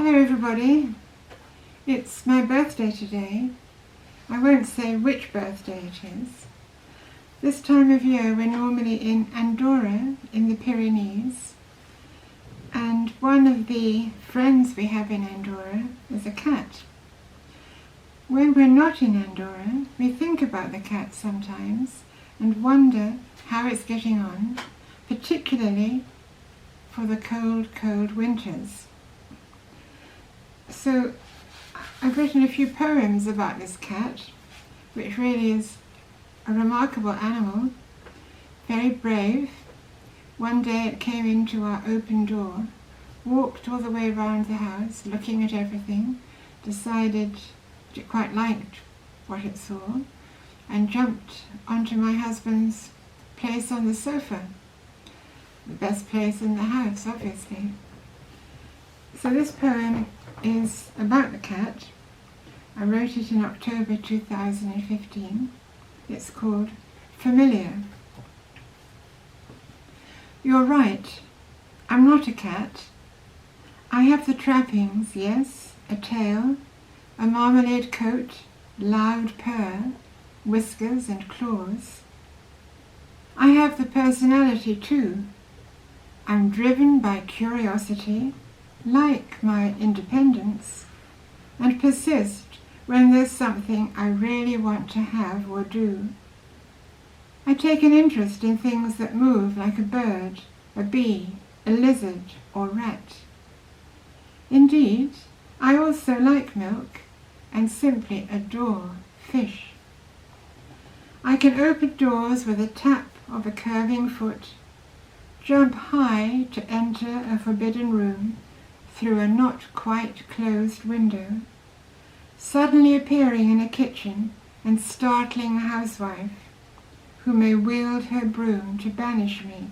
Hello everybody, it's my birthday today. I won't say which birthday it is. This time of year we're normally in Andorra in the Pyrenees, and one of the friends we have in Andorra is a cat. When we're not in Andorra, we think about the cat sometimes and wonder how it's getting on, particularly for the cold winters. So I've written a few poems about this cat, which really is a remarkable animal, very brave. One day it came into our open door, walked all the way around the house, looking at everything, decided that it quite liked what it saw, and jumped onto my husband's place on the sofa. The best place in the house, obviously. So this poem is about the cat. I wrote it in October 2015. It's called Familiar. You're right, I'm not a cat. I have the trappings, yes, a tail, a marmalade coat, loud purr, whiskers and claws. I have the personality too. I'm driven by curiosity, like my independence, and persist when there's something I really want to have or do. I take an interest in things that move like a bird, a bee, a lizard, or rat. Indeed, I also like milk and simply adore fish. I can open doors with a tap of a curving foot, jump high to enter a forbidden room through a not quite closed window, suddenly appearing in a kitchen and startling a housewife who may wield her broom to banish me,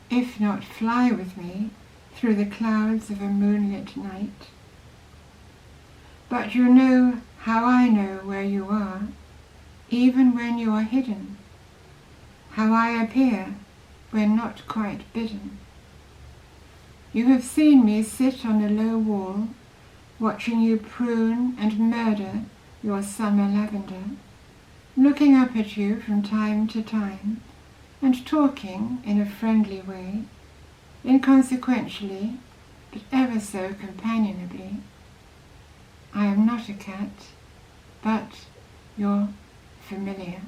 if not fly with me through the clouds of a moonlit night. But you know how I know where you are, even when you are hidden, how I appear when not quite bidden. You have seen me sit on a low wall, watching you prune and murder your summer lavender, looking up at you from time to time, and talking in a friendly way, inconsequentially, but ever so companionably. I am not a cat, but you're familiar.